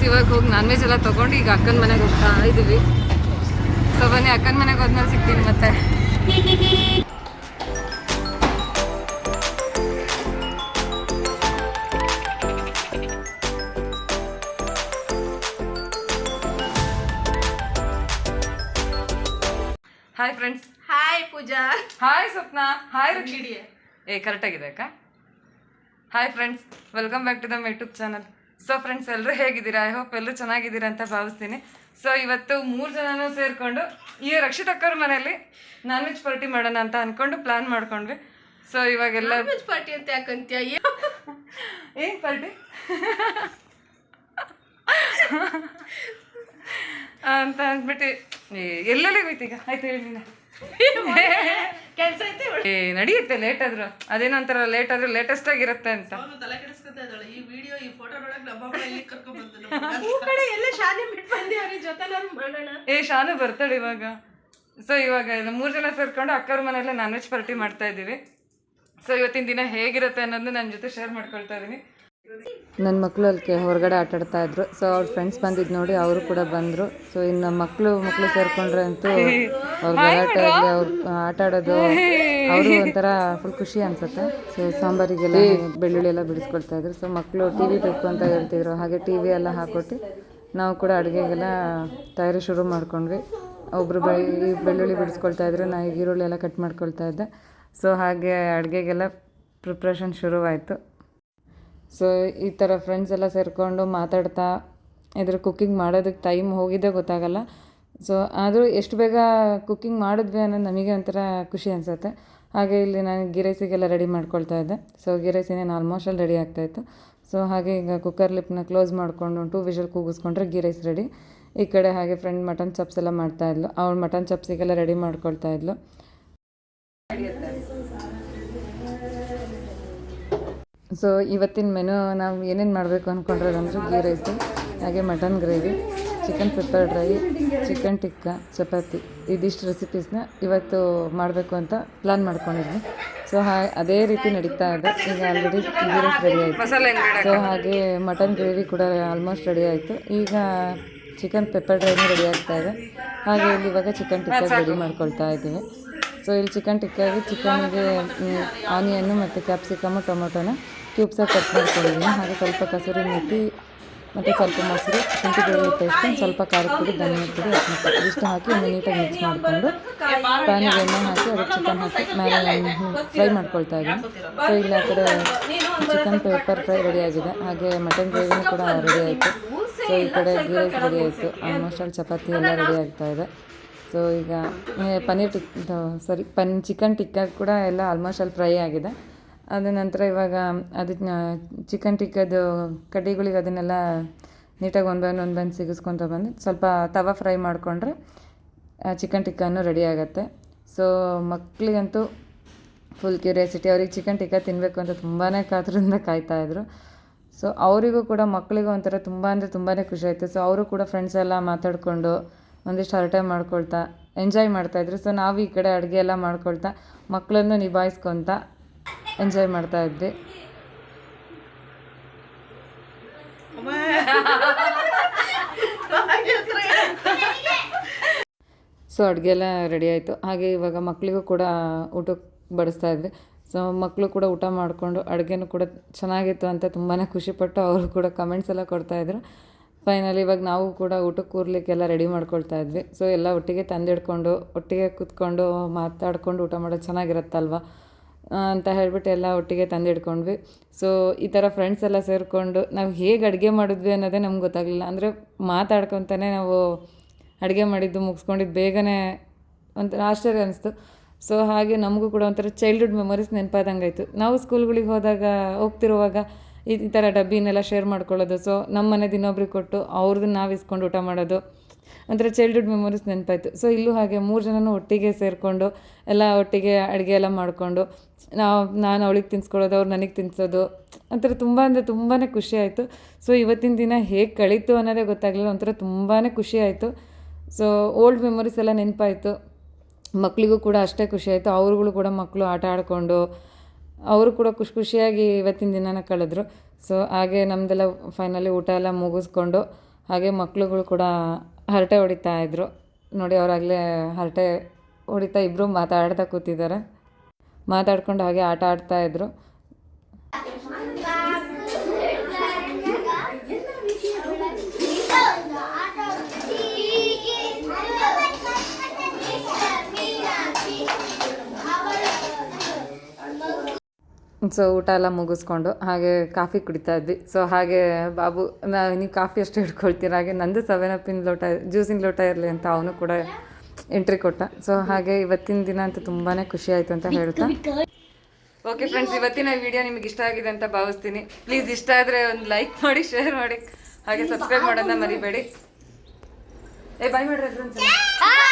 ಇವಾಗ ಹೋಗಿ non veg ಎಲ್ಲ ತೊಗೊಂಡು ಈಗ ಅಕ್ಕನ ಮನೆಗೆ ಹೋಗ್ತಾ ಇದ್ದೀವಿ. ಸೊ ಬನ್ನಿ ಅಕ್ಕನ ಮನೆಗೆ ಹೋದ್ಮೇಲೆ ಸಿಗ್ತೀನಿ ಮತ್ತೆ. Hi friends. Hi Pooja. Hi Swapna. Hi ರುಚಿಡಿ. ಕರೆಕ್ಟಾಗಿದೆ ಅಕ್ಕ. Hi friends, welcome back to the my YouTube channel. So friends, ಎಲ್ಲರೂ ಹೇಗಿದ್ದೀರಾ? ಐ ಹೋಪ್ ಎಲ್ಲರೂ ಚೆನ್ನಾಗಿದ್ದೀರಾ ಅಂತ ಭಾವಿಸ್ತೀನಿ. ಸೊ ಇವತ್ತು 3 ಜನನೂ ಸೇರಿಕೊಂಡು ಈ ರಕ್ಷಿತ್ ಅಕ್ಕವ್ರ ಮನೆಯಲ್ಲಿ ನಾನ್ ವೆಜ್ ಪಾರ್ಟಿ ಮಾಡೋಣ ಅಂತ ಅಂದ್ಕೊಂಡು ಪ್ಲ್ಯಾನ್ ಮಾಡ್ಕೊಂಡ್ವಿ. ಸೊ ಇವಾಗೆಲ್ಲ ಪಾರ್ಟಿ ಅಂತ ಯಾಕಂತ್ಯ? ಏನು ಪಾರ್ಟಿ ಅಂತ ಅಂದ್ಬಿಟ್ಟು ಎಲ್ಲೆಲ್ಲಿ ಹೋಯ್ತೀಗ? ಆಯ್ತು ಹೇಳಿ. ಕೆಲಸ ಐತೆ, ನಡೆಯುತ್ತೆ. ಲೇಟ್ ಆದ್ರು ಅದೇನೋ ಅಂತಾರ, ಲೇಟ್ ಆದ್ರೂ ಲೇಟೆಸ್ಟ್ ಆಗಿರುತ್ತೆ ಅಂತ. ತಲೆ ಕೆಡಿಸ್ಕೊತಾ ಇದ್ದಾಳೆ. ಈ ವಿಡಿಯೋ ಈ ಫೋಟೋ ನೋಡಕ್ ನಮ್ಮ ಇಲ್ಲಿ ಕರ್ಕೊಂಡ್ ಬಂದ್ರು. ಕಡೆ ಎಲ್ಲ ಶಾಲೆ ಬಿಟ್ಟು ಬಂದಿ ಅವ್ರಿಗೆ ಜೊತೆನಾರು ಮಾಡೋಣ. ಶಾನು ಬರ್ತಾಳೆ ಇವಾಗ. ಸೊ ಇವಾಗ 3 ಜನ ಸೇರ್ಕೊಂಡು ಅಕ್ಕವ್ರ ಮನೆಯಲ್ಲೇ ನಾನ್ ವೆಜ್ ಪಾರ್ಟಿ ಮಾಡ್ತಾ ಇದ್ದೀವಿ. ಸೊ ಇವತ್ತಿನ ದಿನ ಹೇಗಿರುತ್ತೆ ಅನ್ನೋದು ನನ್ನ ಜೊತೆ ಶೇರ್ ಮಾಡ್ಕೊಳ್ತಾ ಇದ್ದೀನಿ. ನನ್ನ ಮಕ್ಕಳು ಅಲ್ಲಿ ಹೊರಗಡೆ ಆಟಾಡ್ತಾ ಇದ್ರು. ಸೊ ಅವ್ರ ಫ್ರೆಂಡ್ಸ್ ಬಂದಿದ್ದು ನೋಡಿ ಅವರು ಕೂಡ ಬಂದರು. ಸೊ ಇನ್ನು ಮಕ್ಕಳು ಸೇರ್ಕೊಂಡ್ರೆ ಅಂತೂ ಅವ್ರ ಗಲಾಟೆ ಆಗಲಿ, ಅವ್ರು ಆಟ ಆಡೋದು ಅವರು ಒಂಥರ ಫುಲ್ ಖುಷಿ ಅನ್ಸುತ್ತೆ. ಸೊ ಸಾಂಬಾರಿಗೆಲ್ಲ ಬೆಳ್ಳುಳ್ಳಿ ಎಲ್ಲ ಬಿಡಿಸ್ಕೊಳ್ತಾ ಇದ್ರು. ಸೊ ಮಕ್ಕಳು ಟಿ ವಿ ಬೇಕು ಅಂತ ಹೇಳ್ತಿದ್ರು. ಹಾಗೆ ಟಿ ವಿ ಎಲ್ಲ ಹಾಕೊಟ್ಟು ನಾವು ಕೂಡ ಅಡುಗೆಗೆಲ್ಲ ತಯಾರಿ ಶುರು ಮಾಡ್ಕೊಂಡ್ವಿ. ಒಬ್ಬರು ಬೆಳ್ಳುಳ್ಳಿ ಬಿಡಿಸ್ಕೊಳ್ತಾ ಇದ್ರು, ನಾನು ಈರುಳ್ಳಿ ಎಲ್ಲ ಕಟ್ ಮಾಡ್ಕೊಳ್ತಾ ಇದ್ದೆ. ಸೊ ಹಾಗೆ ಅಡುಗೆಗೆಲ್ಲ ಪ್ರಿಪ್ರೇಷನ್ ಶುರುವಾಯಿತು. ಸೊ ಈ ಥರ ಫ್ರೆಂಡ್ಸ್ ಎಲ್ಲ ಸೇರಿಕೊಂಡು ಮಾತಾಡ್ತಾ ಇದ್ರ ಕುಕ್ಕಿಂಗ್ ಮಾಡೋದಕ್ಕೆ ಟೈಮ್ ಹೋಗಿದ್ದೇ ಗೊತ್ತಾಗಲ್ಲ. ಸೊ ಆದರೂ ಎಷ್ಟು ಬೇಗ ಕುಕ್ಕಿಂಗ್ ಮಾಡಿದ್ವಿ ಅನ್ನೋದು ನಮಗೆ ಒಂಥರ ಖುಷಿ ಅನಿಸುತ್ತೆ. ಹಾಗೆ ಇಲ್ಲಿ ನಾನು ಗೀ ರೈಸಿಗೆಲ್ಲ ರೆಡಿ ಮಾಡ್ಕೊಳ್ತಾ ಇದ್ದೆ. ಸೊ ಗೀ ರೈಸ್ ಇನ್ನೇನು ಆಲ್ಮೋಸ್ಟ್ ಅಲ್ಲಿ ರೆಡಿ ಆಗ್ತಾಯಿತ್ತು. ಸೊ ಹಾಗೆ ಈಗ ಕುಕ್ಕರ್ ಲಿಪ್ನ ಕ್ಲೋಸ್ ಮಾಡಿಕೊಂಡು 2 ವಿಷಲ್ ಕೂಗಿಸ್ಕೊಂಡ್ರೆ ಗೀ ರೈಸ್ ರೆಡಿ. ಈ ಕಡೆ ಹಾಗೆ ಫ್ರೆಂಡ್ ಮಟನ್ ಚಾಪ್ಸ್ ಎಲ್ಲ ಮಾಡ್ತಾಯಿದ್ಲು. ಅವಳು ಮಟನ್ ಚಾಪ್ಸಿಗೆಲ್ಲ ರೆಡಿ ಮಾಡ್ಕೊಳ್ತಾ ಇದ್ಲು. ಸೊ ಇವತ್ತಿನ ಮೆನು ನಾವು ಏನೇನು ಮಾಡಬೇಕು ಅಂದ್ಕೊಂಡಿರೋದಂದ್ರೆ ಗೀ ರೈಸು, ಹಾಗೆ mutton gravy, chicken pepper dry, chicken tikka, chapati, ಇದಿಷ್ಟು ರೆಸಿಪೀಸ್ನ ಇವತ್ತು ಮಾಡಬೇಕು ಅಂತ ಪ್ಲ್ಯಾನ್ ಮಾಡ್ಕೊಂಡಿದ್ವಿ. ಸೊ ಅದೇ ರೀತಿ ನಡೀತಾ ಇದೆ. ಈಗ ಆಲ್ರೆಡಿ ಗೀ ರೈಸ್ ರೆಡಿ ಆಯಿತು. ಸೊ ಹಾಗೆ ಮಟನ್ ಗ್ರೇವಿ ಕೂಡ ಆಲ್ಮೋಸ್ಟ್ ರೆಡಿ ಆಯಿತು. ಈಗ ಚಿಕನ್ ಪೆಪ್ಪರ್ ಡ್ರೈನೂ ರೆಡಿ ಆಗ್ತಾ ಇದೆ. ಹಾಗೆ ಇಲ್ಲಿ ಇವಾಗ ಚಿಕನ್ ಟಿಕ್ಕಾ ರೆಡಿ ಮಾಡ್ಕೊಳ್ತಾ ಇದ್ದೀವಿ. ಸೊ ಇಲ್ಲಿ ಚಿಕನ್ ಟಿಕ್ಕಾಗಿ ಚಿಕನಿಗೆ ಆನಿಯನ್ನು ಮತ್ತು ಕ್ಯಾಪ್ಸಿಕಮು ಟೊಮೊಟೊನ ಕ್ಯೂಬ್ಸಾಗಿ ಕಟ್ ಮಾಡ್ಕೊಂಡಿದ್ದೀನಿ. ಹಾಗೆ ಸ್ವಲ್ಪ ಕಸೂರಿ ಮೆಥಿ ಮತ್ತು ಸ್ವಲ್ಪ ಮೊಸರು, ಶುಂಠಿ ಬೆಳ್ಳುಳ್ಳಿ ಪೇಸ್ಟ್, ಸ್ವಲ್ಪ ಖಾರದ ಪುಡಿ, ಧನಿಯಾ ಪುಡಿ, ಇದಿಷ್ಟು ಹಾಕಿ ಒಂದು ನೀಟಾಗಿ ಮಿಕ್ಸ್ ಮಾಡಿಕೊಂಡು ಪ್ಯಾನಿಗೆ ಎಣ್ಣೆ ಹಾಕಿ ಅದಕ್ಕೆ ಚಿಕನ್ ಹಾಕಿ ಮೇಲೆ ಫ್ರೈ ಮಾಡ್ಕೊಳ್ತಾ ಇದ್ದೀನಿ. ಸೊ ಇಲ್ಲಿ ಆ ಕಡೆ ಚಿಕನ್ ಪೆಪ್ಪರ್ ಫ್ರೈ ರೆಡಿ ಆಗಿದೆ. ಹಾಗೆ ಮಟನ್ ಗ್ರೇವಿನೂ ಕೂಡ ರೆಡಿ ಆಯಿತು. ಸೊ ಈ ಕಡೆ ಗೀ ರೈಸ್ ರೆಡಿ ಆಯಿತು. ಆಲ್ಮೋಸ್ಟ್ ಅಲ್ಲಿ ಚಪಾತಿ ಎಲ್ಲ ರೆಡಿ ಆಗ್ತಾ ಇದೆ. ಸೊ ಈಗ ಚಿಕನ್ ಟಿಕ್ಕಾ ಕೂಡ ಎಲ್ಲ ಆಲ್ಮೋಸ್ಟ್ ಅಲ್ಲಿ ಫ್ರೈ ಆಗಿದೆ. ಅದ ನಂತರ ಇವಾಗ ಅದನ್ನ ಚಿಕನ್ ಟಿಕ್ಕದು ಕಡ್ಡಿಗಳಿಗೆ ಅದನ್ನೆಲ್ಲ ನೀಟಾಗಿ ಒಂದು ಸಿಗಿಸ್ಕೊತ ಬಂದು ಸ್ವಲ್ಪ ತವಾ ಫ್ರೈ ಮಾಡಿಕೊಂಡ್ರೆ ಚಿಕನ್ ಟಿಕ್ಕಾನು ರೆಡಿ ಆಗುತ್ತೆ. ಸೊ ಮಕ್ಕಳಿಗಂತೂ ಫುಲ್ ಕ್ಯೂರಿಯಾಸಿಟಿ. ಅವ್ರಿಗೆ ಚಿಕನ್ ಟಿಕ್ಕಾ ತಿನ್ನಬೇಕು ಅಂತ ತುಂಬಾ ಕಾತುರದಿಂದ ಕಾಯ್ತಾಯಿದ್ರು. ಸೊ ಅವರಿಗೂ ಕೂಡ ಮಕ್ಕಳಿಗೂ ಒಂಥರ ತುಂಬಾ ಖುಷಿ ಆಯಿತು. ಸೊ ಅವರು ಕೂಡ ಫ್ರೆಂಡ್ಸ್ ಎಲ್ಲ ಮಾತಾಡಿಕೊಂಡು ಒಂದಿಷ್ಟು ಹರಟೆ ಮಾಡ್ಕೊಳ್ತಾ ಎಂಜಾಯ್ ಮಾಡ್ತಾಯಿದ್ರು. ಸೊ ನಾವು ಈ ಕಡೆ ಅಡುಗೆ ಎಲ್ಲ ಮಾಡ್ಕೊಳ್ತಾ ಮಕ್ಕಳನ್ನು ನಿಭಾಯಿಸ್ಕೊತ ಎಂಜಾಯ್ ಮಾಡ್ತಾಯಿದ್ವಿ. ಸೊ ಅಡುಗೆ ಎಲ್ಲ ರೆಡಿ ಆಯಿತು. ಹಾಗೆ ಇವಾಗ ಮಕ್ಕಳಿಗೂ ಕೂಡ ಊಟಕ್ಕೆ ಬಡಿಸ್ತಾ ಇದ್ವಿ. ಸೊ ಮಕ್ಕಳು ಕೂಡ ಊಟ ಮಾಡಿಕೊಂಡು ಅಡುಗೆನೂ ಕೂಡ ಚೆನ್ನಾಗಿತ್ತು ಅಂತ ತುಂಬಾ ಖುಷಿಪಟ್ಟು ಅವರು ಕೂಡ ಕಮೆಂಟ್ಸ್ ಎಲ್ಲ ಕೊಡ್ತಾಯಿದ್ರು. ಫೈನಲಿ ಇವಾಗ ನಾವು ಕೂಡ ಊಟಕ್ಕೆ ಕೂರ್ಲಿಕ್ಕೆಲ್ಲ ರೆಡಿ ಮಾಡ್ಕೊಳ್ತಾ ಇದ್ವಿ. ಸೊ ಎಲ್ಲ ಒಟ್ಟಿಗೆ ತಂದಿಡ್ಕೊಂಡು ಒಟ್ಟಿಗೆ ಕೂತ್ಕೊಂಡು ಮಾತಾಡ್ಕೊಂಡು ಊಟ ಮಾಡೋದು ಚೆನ್ನಾಗಿರುತ್ತಲ್ವ ಅಂತ ಹೇಳ್ಬಿಟ್ಟು ಎಲ್ಲ ಒಟ್ಟಿಗೆ ತಂದಿಡ್ಕೊಂಡ್ವಿ. ಸೊ ಈ ಥರ ಫ್ರೆಂಡ್ಸ್ ಎಲ್ಲ ಸೇರಿಕೊಂಡು ನಾವು ಹೇಗೆ ಅಡುಗೆ ಮಾಡಿದ್ವಿ ಅನ್ನೋದೇ ನಮ್ಗೆ ಗೊತ್ತಾಗಲಿಲ್ಲ. ಅಂದರೆ ಮಾತಾಡ್ಕೊತಾನೆ ನಾವು ಅಡುಗೆ ಮಾಡಿದ್ದು ಮುಗಿಸ್ಕೊಂಡಿದ್ದು ಬೇಗನೆ ಒಂಥರ ಆಶ್ಚರ್ಯ ಅನಿಸ್ತು. ಸೊ ಹಾಗೆ ನಮಗೂ ಕೂಡ ಒಂಥರ ಚೈಲ್ಡ್ಹುಡ್ ಮೆಮೊರೀಸ್ ನೆನಪಾದಂಗೆ ಆಯಿತು. ನಾವು ಸ್ಕೂಲ್ಗಳಿಗೆ ಹೋಗ್ತಿರುವಾಗ ಈ ಥರ ಡಬ್ಬಿನೆಲ್ಲ ಶೇರ್ ಮಾಡ್ಕೊಳ್ಳೋದು. ಸೊ ನಮ್ಮ ಮನೆದು ಇನ್ನೊಬ್ರಿಗೆ ಕೊಟ್ಟು ಅವ್ರದ್ದು ನಾವು ಇಸ್ಕೊಂಡು ಊಟ ಮಾಡೋದು. ಒಂಥರ ಚೈಲ್ಡ್ಹುಡ್ ಮೆಮೊರೀಸ್ ನೆನಪಾಯಿತು. ಸೊ ಇಲ್ಲೂ ಹಾಗೆ 3 ಜನನೂ ಒಟ್ಟಿಗೆ ಸೇರಿಕೊಂಡು ಎಲ್ಲ ಒಟ್ಟಿಗೆ ಅಡುಗೆ ಎಲ್ಲ ಮಾಡಿಕೊಂಡು ನಾನು ಅವಳಿಗೆ ತಿನ್ನಿಸ್ಕೊಳ್ಳೋದು, ಅವ್ರು ನನಗೆ ತಿನ್ನಿಸೋದು, ಒಂಥರ ತುಂಬ ಅಂದರೆ ತುಂಬಾ ಖುಷಿ ಆಯಿತು. ಸೊ ಇವತ್ತಿನ ದಿನ ಹೇಗೆ ಕಳೀತು ಅನ್ನೋದೇ ಗೊತ್ತಾಗಲಿಲ್ಲ, ಒಂಥರ ತುಂಬಾ ಖುಷಿ ಆಯಿತು. ಸೊ ಓಲ್ಡ್ ಮೆಮೊರೀಸ್ ಎಲ್ಲ ನೆನಪಾಯಿತು. ಮಕ್ಕಳಿಗೂ ಕೂಡ ಅಷ್ಟೇ ಖುಷಿ ಆಯಿತು. ಅವ್ರುಗಳು ಕೂಡ ಮಕ್ಕಳು ಆಟ ಆಡಿಕೊಂಡು ಅವರು ಕೂಡ ಖುಷಿಯಾಗಿ ಇವತ್ತಿನ ದಿನನ ಕಳೆದ್ರು. ಸೊ ಹಾಗೆ ನಮ್ಮದೆಲ್ಲ ಫೈನಲಿ ಊಟ ಎಲ್ಲ ಮುಗಿಸ್ಕೊಂಡು ಹಾಗೆ ಮಕ್ಕಳುಗಳು ಕೂಡ ಹರಟೆ ಹೊಡಿತಾ ಇದ್ರು ನೋಡಿ. ಅವರಾಗಲೇ ಹರಟೆ ಹೊಡಿತಾ ಇಬ್ಬರು ಮಾತಾಡ್ತಾ ಕೂತಿದ್ದಾರೆ. ಮಾತಾಡ್ಕೊಂಡು ಹಾಗೆ ಆಟ ಆಡ್ತಾಯಿದ್ರು. ಸೊ ಊಟ ಎಲ್ಲ ಮುಗಿಸ್ಕೊಂಡು ಹಾಗೆ ಕಾಫಿ ಕುಡಿತಾ ಇದ್ವಿ. ಸೊ ಹಾಗೆ ಬಾಬು ನೀವು ಕಾಫಿ ಅಷ್ಟು ಹಿಡ್ಕೊಳ್ತೀರ, ಹಾಗೆ ನಂದು 7 ಲೋಟ ಜ್ಯೂಸಿನ ಲೋಟ ಇರಲಿ ಅಂತ ಅವನು ಕೂಡ ಎಂಟ್ರಿ ಕೊಟ್ಟ. ಸೊ ಹಾಗೆ ಇವತ್ತಿನ ದಿನ ಅಂತೂ ತುಂಬಾ ಖುಷಿ ಆಯಿತು ಅಂತ ಹೇಳ್ತಾ. ಓಕೆ ಫ್ರೆಂಡ್ಸ್, ಇವತ್ತಿನ ವಿಡಿಯೋ ನಿಮಗೆ ಇಷ್ಟ ಆಗಿದೆ ಅಂತ ಭಾವಿಸ್ತೀನಿ. ಪ್ಲೀಸ್ ಇಷ್ಟ ಆದರೆ ಒಂದು ಲೈಕ್ ಮಾಡಿ, ಶೇರ್ ಮಾಡಿ, ಹಾಗೆ ಸಬ್ಸ್ಕ್ರೈಬ್ ಮಾಡೋದನ್ನ ಮರಿಬೇಡಿ. ಬಾಯ್ ಮಾಡ್ರಿ ಫ್ರೆಂಡ್ಸ್.